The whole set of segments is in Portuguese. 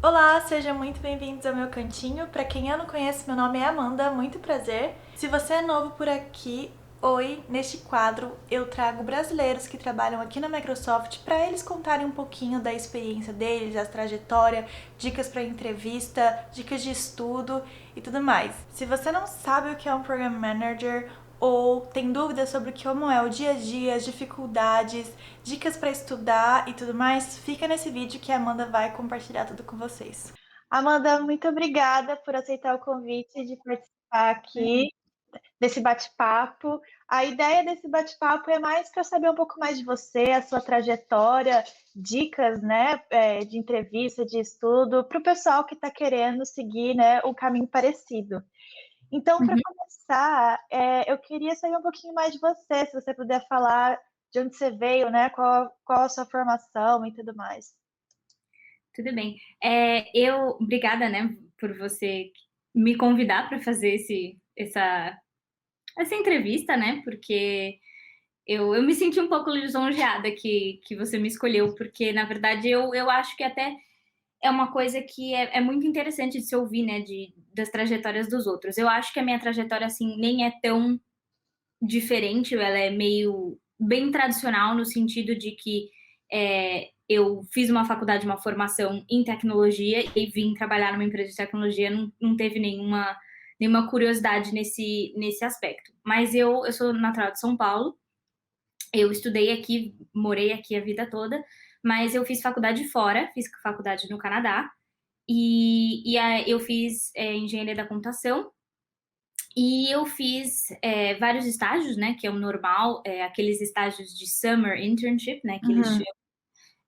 Olá, sejam muito bem-vindos ao meu cantinho. Para quem eu não conheço, meu nome é Amanda, muito prazer. Se você é novo por aqui, oi, neste quadro eu trago brasileiros que trabalham aqui na Microsoft para eles contarem um pouquinho da experiência deles, a trajetória, dicas para entrevista, dicas de estudo e tudo mais. Se você não sabe o que é um Program Manager, ou tem dúvidas sobre como é o dia a dia, as dificuldades, dicas para estudar e tudo mais, fica nesse vídeo que a Amanda vai compartilhar tudo com vocês. Amanda, muito obrigada por aceitar o convite de participar aqui desse bate-papo. A ideia desse bate-papo é mais para saber um pouco mais de você, a sua trajetória, dicas, né, de entrevista, de estudo, para o pessoal que está querendo seguir, né, um caminho parecido. Então, para Uhum. começar, eu queria saber um pouquinho mais de você, se você puder falar de onde você veio, né? Qual a sua formação e tudo mais. Tudo bem. Obrigada, né, por você me convidar para fazer essa entrevista, né, porque eu me senti um pouco lisonjeada que você me escolheu, porque na verdade eu acho que até é uma coisa que é muito interessante de se ouvir, né, das trajetórias dos outros. Eu acho que a minha trajetória, assim, nem é tão diferente, ela é meio bem tradicional no sentido de que eu fiz uma faculdade, uma formação em tecnologia e vim trabalhar numa empresa de tecnologia, não teve nenhuma curiosidade nesse aspecto. Mas eu sou natural de São Paulo, eu estudei aqui, morei aqui a vida toda, mas eu fiz faculdade fora, fiz faculdade no Canadá, eu fiz engenharia da computação e eu fiz vários estágios, né, que é o normal, aqueles estágios de summer internship, né, que eles Uhum.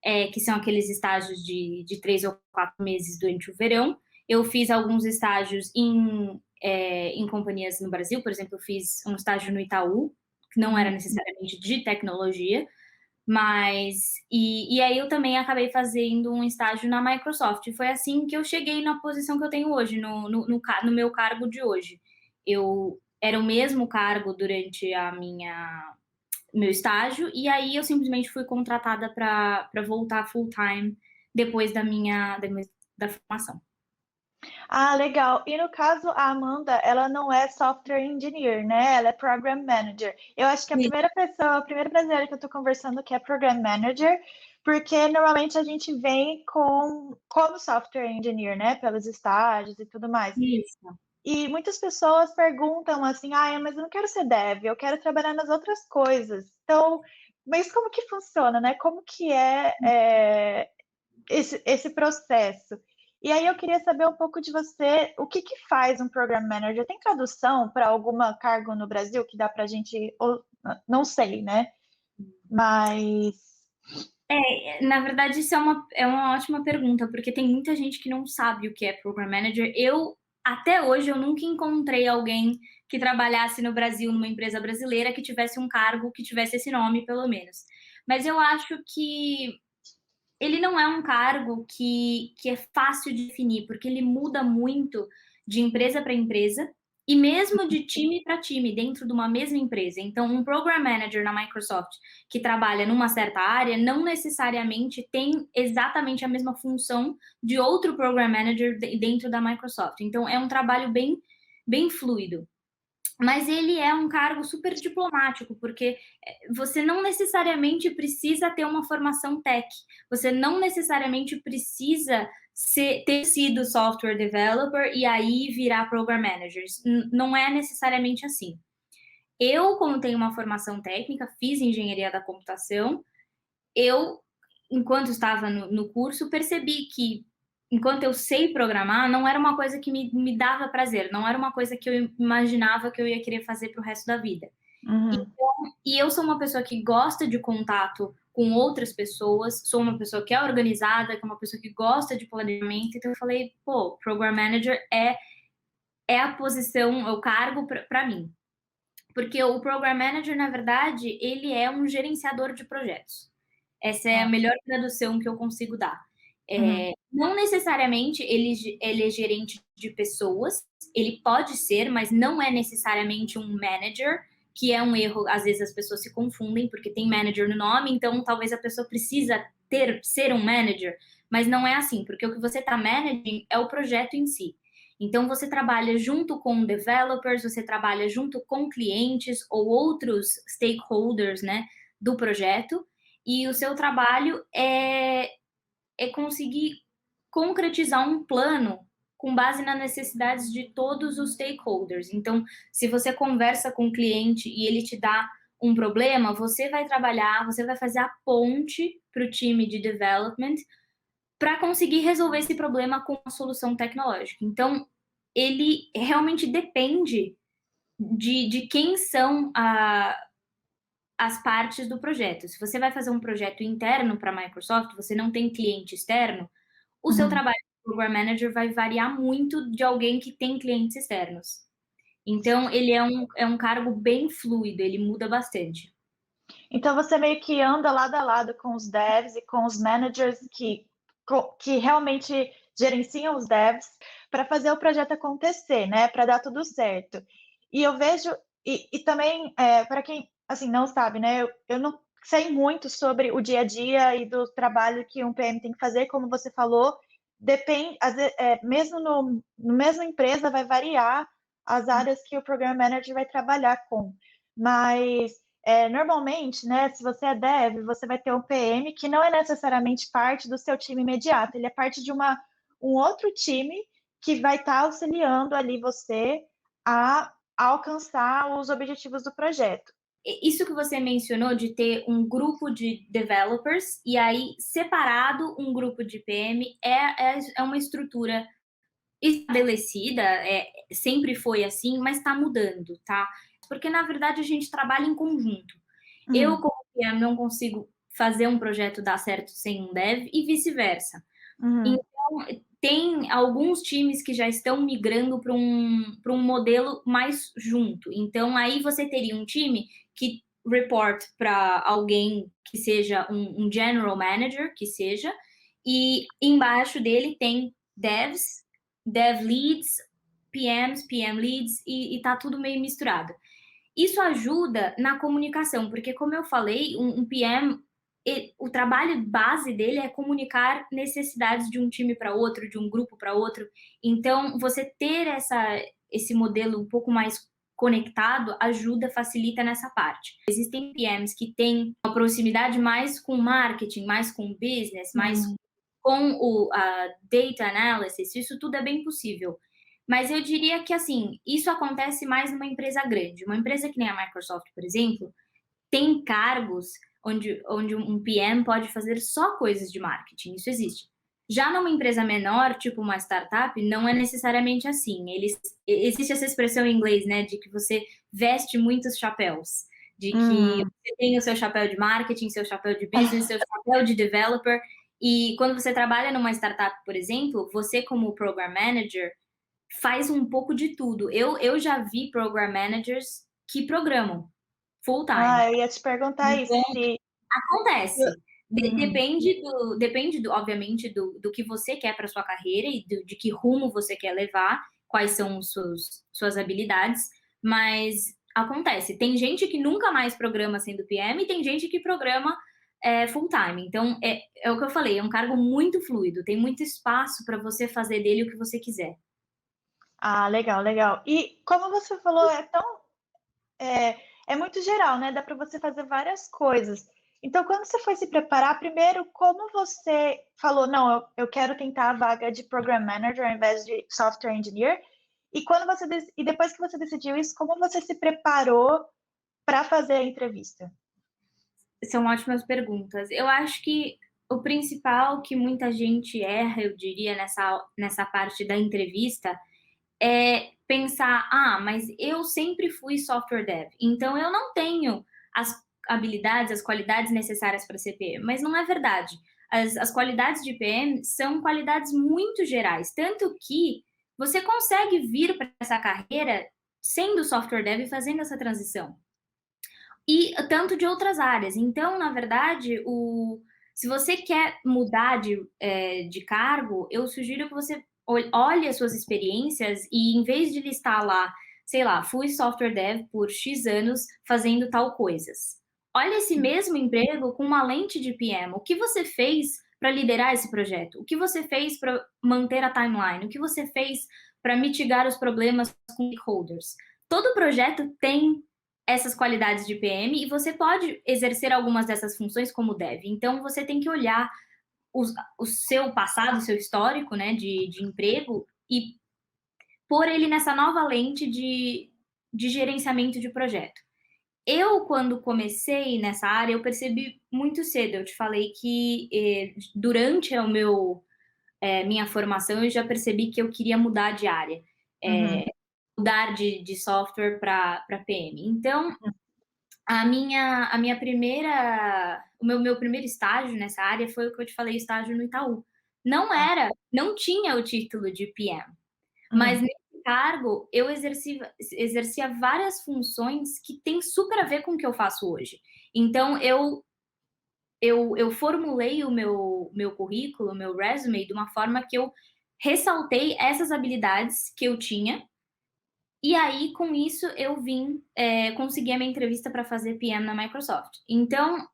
chamam, que são aqueles estágios de 3 ou 4 meses durante o verão. Eu fiz alguns estágios em companhias no Brasil, por exemplo, eu fiz um estágio no Itaú, que não era Uhum. necessariamente de tecnologia, e aí eu também acabei fazendo um estágio na Microsoft. E foi assim que eu cheguei na posição que eu tenho hoje, no meu cargo de hoje. Eu era o mesmo cargo durante a meu estágio, e aí eu simplesmente fui contratada para voltar full time depois da formação. Ah, legal. E no caso, a Amanda, ela não é software engineer, né? Ela é program manager. Eu acho que a primeira pessoa, a primeira brasileira que eu tô conversando que é program manager, porque normalmente a gente vem como software engineer, né? Pelos estágios e tudo mais. Isso. E muitas pessoas perguntam assim, ah, mas eu não quero ser dev, eu quero trabalhar nas outras coisas. Então, mas como que funciona, né? Como que esse processo? E aí eu queria saber um pouco de você, o que que faz um Program Manager? Tem tradução para alguma cargo no Brasil que dá para a gente, não sei, né? Mas, Na verdade, isso é uma ótima pergunta, porque tem muita gente que não sabe o que é Program Manager. Até hoje, eu nunca encontrei alguém que trabalhasse no Brasil, numa empresa brasileira, que tivesse um cargo que tivesse esse nome, pelo menos. Mas eu acho que ele não é um cargo que é fácil de definir, porque ele muda muito de empresa para empresa e mesmo de time para time dentro de uma mesma empresa. Então, um program manager na Microsoft que trabalha numa certa área não necessariamente tem exatamente a mesma função de outro program manager dentro da Microsoft. Então, é um trabalho bem fluido. Mas ele é um cargo super diplomático, porque você não necessariamente precisa ter uma formação tech, você não necessariamente precisa ter sido software developer e aí virar program manager. Não é necessariamente assim. Eu, como tenho uma formação técnica, fiz engenharia da computação, eu, enquanto estava no curso, percebi que, enquanto eu sei programar, não era uma coisa que me dava prazer, não era uma coisa que eu imaginava que eu ia querer fazer para o resto da vida. uhum. E eu sou uma pessoa que gosta de contato com outras pessoas, sou uma pessoa que é organizada, que é uma pessoa que gosta de planejamento, então eu falei, pô, Program Manager é a posição, é o cargo para mim. Porque o Program Manager, na verdade, ele é um gerenciador de projetos. Essa é a Ah, melhor tradução que eu consigo dar. uhum. Não necessariamente ele é gerente de pessoas, ele pode ser, mas não é necessariamente um manager, que é um erro, às vezes as pessoas se confundem, porque tem manager no nome, então talvez a pessoa precisa ser um manager, Mas não é assim, porque o que você está managing é o projeto em si. Então, você trabalha junto com developers, você trabalha junto com clientes ou outros stakeholders, né, do projeto, e o seu trabalho é conseguir concretizar um plano com base nas necessidades de todos os stakeholders. Então, se você conversa com o cliente e ele te dá um problema, você vai trabalhar, você vai fazer a ponte para o time de development para conseguir resolver esse problema com a solução tecnológica. Então, ele realmente depende de quem são as partes do projeto. Se você vai fazer um projeto interno para a Microsoft, você não tem cliente externo, o seu trabalho de Program Manager vai variar muito de alguém que tem clientes externos. Então, ele é um cargo bem fluido, ele muda bastante. Então você meio que anda lado a lado com os devs e com os managers que realmente gerenciam os devs para fazer o projeto acontecer, né? Para dar tudo certo. E eu vejo, e também, para quem assim, não sabe, né? Eu não sei muito sobre o dia a dia e do trabalho que um PM tem que fazer, como você falou, depende, mesmo no mesma empresa vai variar as áreas que o Program Manager vai trabalhar com. Mas normalmente, né, se você é dev, você vai ter um PM que não é necessariamente parte do seu time imediato, ele é parte de um outro time que vai estar auxiliando ali você a alcançar os objetivos do projeto. Isso que você mencionou de ter um grupo de developers e aí separado um grupo de PM é uma estrutura estabelecida, sempre foi assim, mas está mudando, tá? Porque, na verdade, a gente trabalha em conjunto. Eu, como PM, não consigo fazer um projeto dar certo sem um dev e vice-versa. Então, tem alguns times que já estão migrando para um modelo mais junto. Então, aí você teria um time que report para alguém que seja um general manager, que seja, e embaixo dele tem devs, dev leads, PMs, PM leads, e tá tudo meio misturado. Isso ajuda na comunicação, porque, como eu falei, um PM, o trabalho base dele é comunicar necessidades de um time para outro, de um grupo para outro. Então, você ter esse modelo um pouco mais conectado ajuda, facilita nessa parte. Existem PMs que têm uma proximidade mais com marketing, mais com business, mais com a data analysis, isso tudo é bem possível. Mas eu diria que, assim, isso acontece mais numa empresa grande. Uma empresa que nem a Microsoft, por exemplo, tem cargos onde um PM pode fazer só coisas de marketing. Isso existe. Já numa empresa menor, tipo uma startup, não é necessariamente assim. Existe essa expressão em inglês, né, de que você veste muitos chapéus. De que você tem o seu chapéu de marketing, seu chapéu de business, seu chapéu de developer. E quando você trabalha numa startup, por exemplo, você como program manager faz um pouco de tudo. Eu já vi program managers que programam full time. Eu ia te perguntar isso, Então, se... acontece. Depende obviamente, do que você quer para sua carreira e de que rumo você quer levar, quais são suas habilidades, mas acontece. Tem gente que nunca mais programa sendo PM e tem gente que programa full time. Então, é o que eu falei, é um cargo muito fluido, tem muito espaço para você fazer dele o que você quiser. Ah, legal, legal. E como você falou, é muito geral, né? Dá para você fazer várias coisas. Então, quando você foi se preparar, primeiro, como você falou, não, eu quero tentar a vaga de Program Manager ao invés de Software Engineer, e depois que você decidiu isso, como você se preparou para fazer a entrevista? São ótimas perguntas. Eu acho que o principal que muita gente erra, eu diria, nessa parte da entrevista, é pensar, mas eu sempre fui software dev, então eu não tenho as habilidades, as qualidades necessárias para ser PM. Mas não é verdade. As qualidades de PM são qualidades muito gerais, tanto que você consegue vir para essa carreira sendo software dev e fazendo essa transição. E tanto de outras áreas. Então, na verdade, se você quer mudar de cargo, eu sugiro que você olhe as suas experiências e, em vez de listar lá, sei lá, fui software dev por X anos fazendo tal coisas. Olha esse mesmo emprego com uma lente de PM. O que você fez para liderar esse projeto? O que você fez para manter a timeline? O que você fez para mitigar os problemas com stakeholders? Todo projeto tem essas qualidades de PM e você pode exercer algumas dessas funções como dev. Então, você tem que olhar o seu passado, o seu histórico, né, de emprego e pôr ele nessa nova lente de gerenciamento de projeto. Eu, quando comecei nessa área, eu percebi muito cedo. Eu te falei que durante minha formação eu já percebi que eu queria mudar de área, Uhum. mudar de software para PM. Então, o meu primeiro estágio nessa área foi o que eu te falei, o estágio no Itaú. Tá. Não tinha o título de PM, mas Uhum. nesse cargo eu exercia várias funções que têm super a ver com o que eu faço hoje. Então eu formulei o meu currículo, o meu resume, de uma forma que eu ressaltei essas habilidades que eu tinha, e aí, com isso, eu vim conseguir a minha entrevista para fazer PM na Microsoft. Então,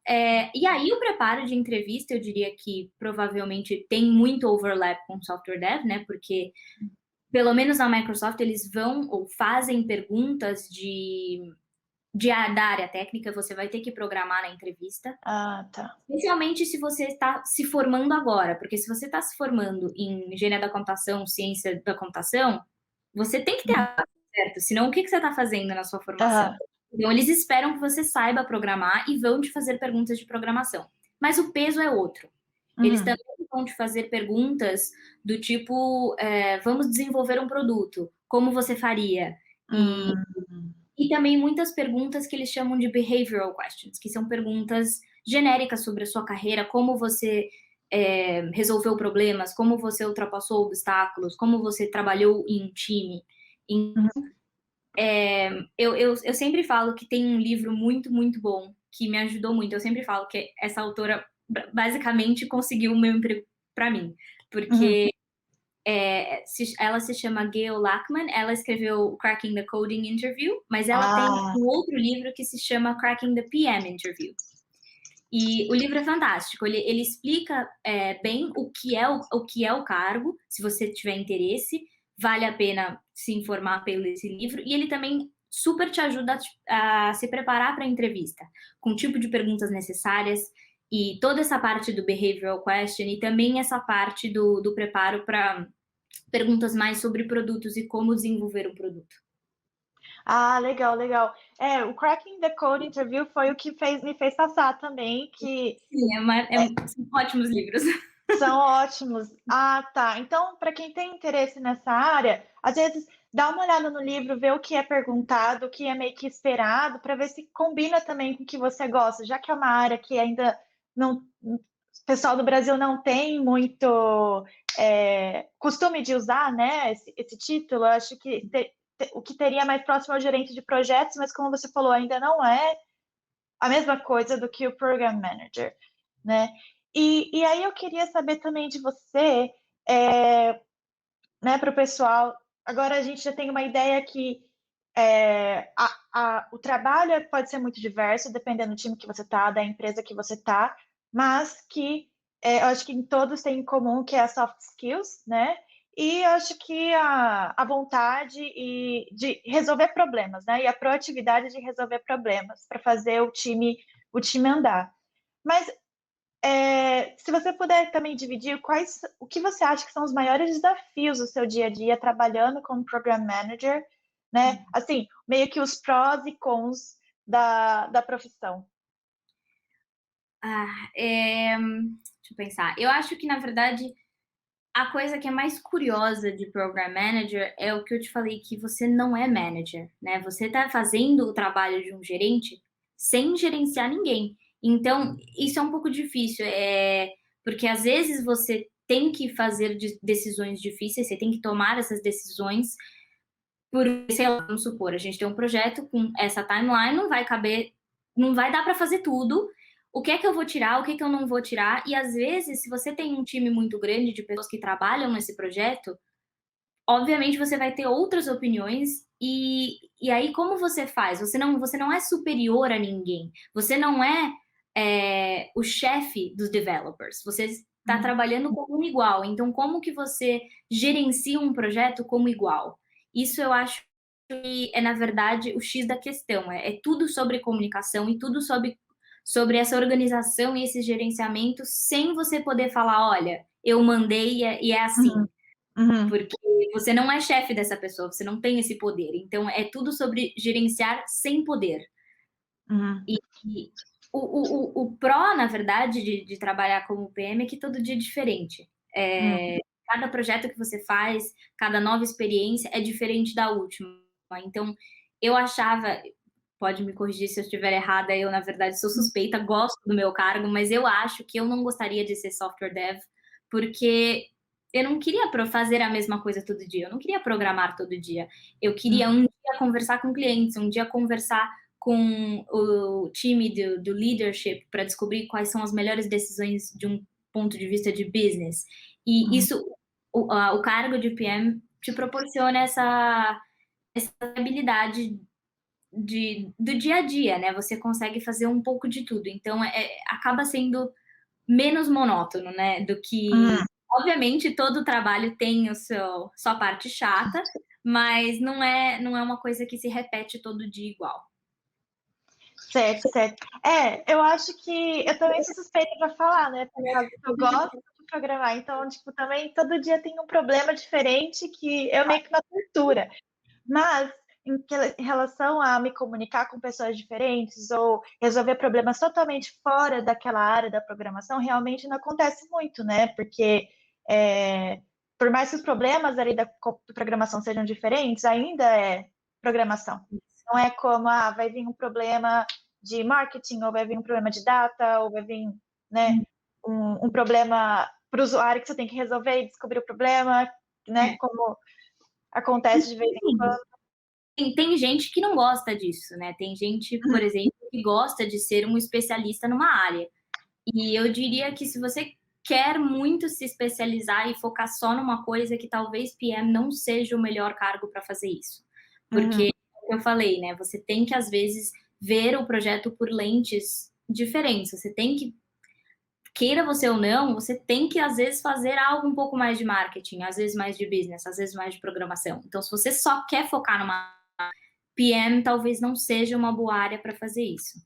e aí o preparo de entrevista, eu diria que provavelmente tem muito overlap com software dev, né? Porque, pelo menos na Microsoft, eles vão ou fazem perguntas da área técnica, você vai ter que programar na entrevista. Ah, tá. Especialmente se você está se formando agora, porque se você está se formando em engenharia da computação, ciência da computação, você tem que ter Uhum. a base certa, senão o que você está fazendo na sua formação? Aham. Então, eles esperam que você saiba programar e vão te fazer perguntas de programação. Mas o peso é outro. Eles Uhum. também vão te fazer perguntas do tipo, vamos desenvolver um produto, como você faria? E Hum. e também muitas perguntas que eles chamam de behavioral questions, que são perguntas genéricas sobre a sua carreira, como você resolveu problemas, como você ultrapassou obstáculos, como você trabalhou em um time. Uhum. Eu sempre falo que tem um livro muito, muito bom que me ajudou muito. Eu sempre falo que essa autora basicamente conseguiu o meu emprego para mim, Uhum. porque ela se chama Gail Lachman, ela escreveu Cracking the Coding Interview, mas ela tem Ah, um outro livro que se chama Cracking the PM Interview. E o livro é fantástico, ele explica bem o que é o cargo, se você tiver interesse, vale a pena se informar pelo esse livro, e ele também super te ajuda a se preparar para a entrevista, com o tipo de perguntas necessárias, e toda essa parte do behavioral question, e também essa parte do preparo para perguntas mais sobre produtos e como desenvolver um produto. legal, legal. O Cracking the Code Interview foi o que me fez passar também, que Sim, são ótimos livros. são ótimos. Ah, tá. Então, para quem tem interesse nessa área, às vezes dá uma olhada no livro, vê o que é perguntado, o que é meio que esperado, para ver se combina também com o que você gosta, já que é uma área que ainda não, o pessoal do Brasil não tem muito costume de usar, né, esse título. Eu acho que o que teria mais próximo é o gerente de projetos, mas como você falou, ainda não é a mesma coisa do que o Program Manager, né? E aí eu queria saber também de você, né, para o pessoal. Agora a gente já tem uma ideia que o trabalho pode ser muito diverso, dependendo do time que você está, da empresa que você está, mas que eu acho que em todos tem em comum que é a soft skills, né? E eu acho que a vontade de resolver problemas, né? E a proatividade de resolver problemas para fazer o time andar. Mas se você puder também dividir o que você acha que são os maiores desafios do seu dia a dia trabalhando como Program Manager, né? Assim, meio que os prós e cons da profissão. Deixa eu pensar. Eu acho que, na verdade, a coisa que é mais curiosa de Program Manager é o que eu te falei, que você não é manager, né? Você está fazendo o trabalho de um gerente sem gerenciar ninguém. Então, isso é um pouco difícil, porque às vezes você tem que fazer decisões difíceis, você tem que tomar essas decisões por, sei lá, vamos supor, a gente tem um projeto com essa timeline, não vai caber, não vai dar para fazer tudo. O que é que eu vou tirar, o que é que eu não vou tirar? E às vezes, se você tem um time muito grande de pessoas que trabalham nesse projeto, obviamente você vai ter outras opiniões e aí como você faz? Você não é superior a ninguém. Você não é o chefe dos developers. está trabalhando como um igual. Então, como que você gerencia um projeto como igual? Isso eu acho que é, na verdade, o X da questão. É tudo sobre comunicação e tudo sobre essa organização e esse gerenciamento, sem você poder falar, olha, eu mandei e é assim. Uhum. Uhum. Porque você não é chefe dessa pessoa, você não tem esse poder. Então, é tudo sobre gerenciar sem poder. Uhum. E o pró, na verdade, de trabalhar como PM é que todo dia é diferente. Uhum. Cada projeto que você faz, cada nova experiência é diferente da última. Então, eu achava, pode me corrigir se eu estiver errada, eu, na verdade, sou suspeita, gosto do meu cargo, mas eu acho que eu não gostaria de ser software dev, porque eu não queria fazer a mesma coisa todo dia, eu não queria programar todo dia. Eu queria um dia conversar com clientes, um dia conversar com o time do leadership para descobrir quais são as melhores decisões de um ponto de vista de business. E Uhum. isso, o cargo de PM te proporciona essa habilidade do dia a dia, né? Você consegue fazer um pouco de tudo. Então, acaba sendo menos monótono, né? Do Uhum. que. Obviamente, todo trabalho tem sua parte chata, mas não é uma coisa que se repete todo dia igual. Certo, certo. Eu acho que eu também sou suspeita para falar, né? Por causa que eu gosto de programar. Então, tipo, também todo dia tem um problema diferente que eu meio que uma tortura. Mas em relação a me comunicar com pessoas diferentes ou resolver problemas totalmente fora daquela área da programação, realmente não acontece muito, né? Porque por mais que os problemas ali da programação sejam diferentes, ainda é programação. Não é como, vai vir um problema de marketing, ou vai vir um problema de data, ou vai vir, né, um problema para o usuário que você tem que resolver e descobrir o problema, né? Como acontece de vez em quando. Tem gente que não gosta disso, né? Tem gente, por exemplo, que gosta de ser um especialista numa área. E eu diria que se você quer muito se especializar e focar só numa coisa, que talvez PM não seja o melhor cargo para fazer isso. Porque, como eu falei, né? Você tem que, às vezes, ver o projeto por lentes diferentes. Você tem que, queira você ou não, você tem que, às vezes, fazer algo um pouco mais de marketing, às vezes mais de business, às vezes mais de programação. Então, se você só quer focar numa PM, talvez não seja uma boa área para fazer isso.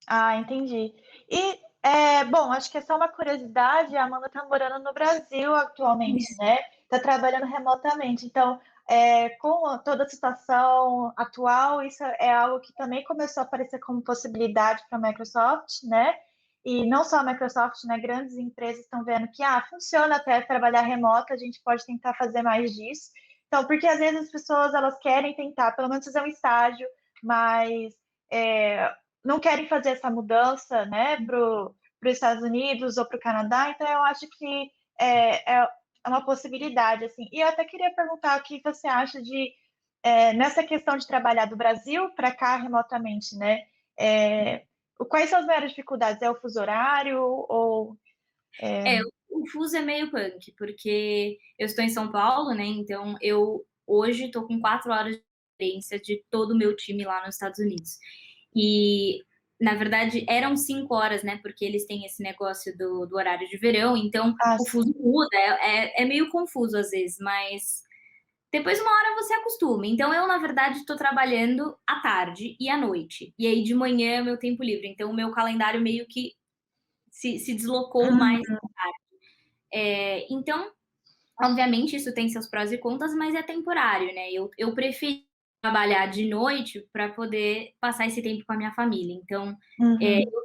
Ah, entendi. E, bom, acho que é só uma curiosidade, a Amanda está morando no Brasil atualmente, né? Está trabalhando remotamente. Então, com toda a situação atual, isso é algo que também começou a aparecer como possibilidade para a Microsoft, né? E não só a Microsoft, né? Grandes empresas estão vendo que, funciona até trabalhar remoto, a gente pode tentar fazer mais disso. Então, porque às vezes as pessoas, elas querem tentar, pelo menos fazer um estágio, mas não querem fazer essa mudança, né, para os Estados Unidos ou para o Canadá, então eu acho que é uma possibilidade, assim. E eu até queria perguntar o que você acha de, nessa questão de trabalhar do Brasil para cá remotamente, né? Quais são as maiores dificuldades? É o fuso horário ou... O fuso é meio punk, porque eu estou em São Paulo, né? Então eu hoje estou com 4 horas de diferença de todo o meu time lá nos Estados Unidos. E na verdade eram 5 horas, né? Porque eles têm esse negócio do horário de verão, então o sim. fuso muda, é meio confuso às vezes, mas depois uma hora você acostuma. Então eu, na verdade, estou trabalhando à tarde e à noite. E aí de manhã é meu tempo livre. Então o meu calendário meio que se deslocou mais. Então, obviamente, isso tem seus prós e contras, mas é temporário, né? Eu prefiro trabalhar de noite para poder passar esse tempo com a minha família. Então,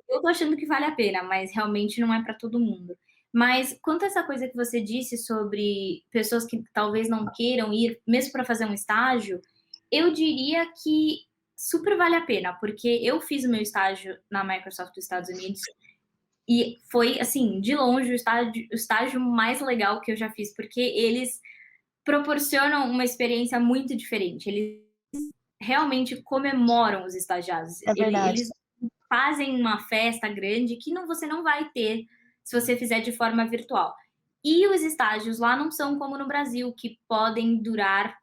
eu tô achando que vale a pena, mas realmente não é para todo mundo. Mas quanto a essa coisa que você disse sobre pessoas que talvez não queiram ir, mesmo para fazer um estágio, eu diria que super vale a pena, porque eu fiz o meu estágio na Microsoft dos Estados Unidos e foi, assim, de longe, o estágio mais legal que eu já fiz, porque eles proporcionam uma experiência muito diferente. Eles realmente comemoram os estagiários. É verdade. Eles fazem uma festa grande que você não vai ter se você fizer de forma virtual. E os estágios lá não são como no Brasil, que podem durar,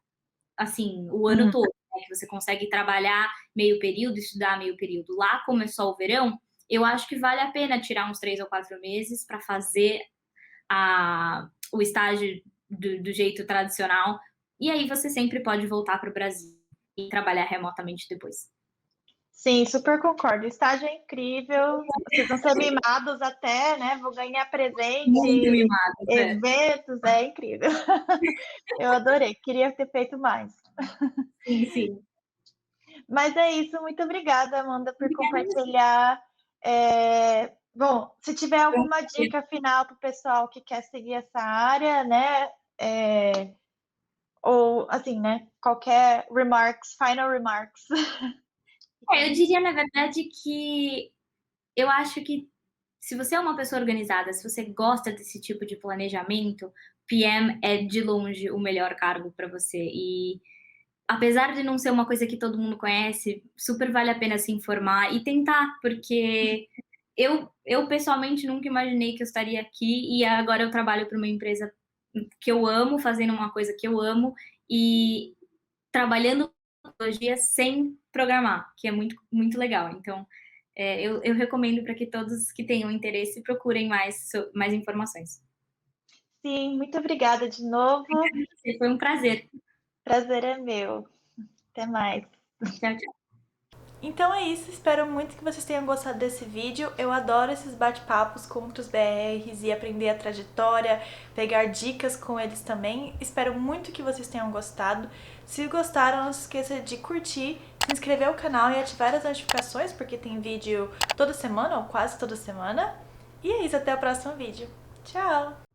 assim, o ano todo, né? Que você consegue trabalhar meio período, estudar meio período. Lá, como é só o verão, eu acho que vale a pena tirar uns 3 ou 4 meses para fazer o estágio do jeito tradicional, e aí você sempre pode voltar para o Brasil e trabalhar remotamente depois. Sim, super concordo. O estágio é incrível, vocês vão ser mimados até, né? Vou ganhar Muito presente, mimados, né? eventos, é incrível. Eu adorei, queria ter feito mais. Sim, sim. Mas é isso, muito obrigada, Amanda, por Obrigada a você. compartilhar. Bom, se tiver Foi um alguma prazer. dica final para o pessoal que quer seguir essa área, né? Ou assim, né? Qualquer final remarks. Eu diria, na verdade, que eu acho que se você é uma pessoa organizada, se você gosta desse tipo de planejamento, PM é de longe o melhor cargo para você. E apesar de não ser uma coisa que todo mundo conhece, super vale a pena se informar e tentar, porque eu pessoalmente nunca imaginei que eu estaria aqui e agora eu trabalho para uma empresa que eu amo, fazendo uma coisa que eu amo e trabalhando com tecnologia sem programar, que é muito, muito legal. Então, eu recomendo para que todos que tenham interesse procurem mais informações. Sim, muito obrigada de novo. Foi um prazer. Prazer é meu. Até mais. Tchau, tchau. Então é isso, espero muito que vocês tenham gostado desse vídeo. Eu adoro esses bate-papos com outros BRs e aprender a trajetória, pegar dicas com eles também. Espero muito que vocês tenham gostado. Se gostaram, não se esqueça de curtir, se inscrever no canal e ativar as notificações, porque tem vídeo toda semana ou quase toda semana. E é isso, até o próximo vídeo. Tchau!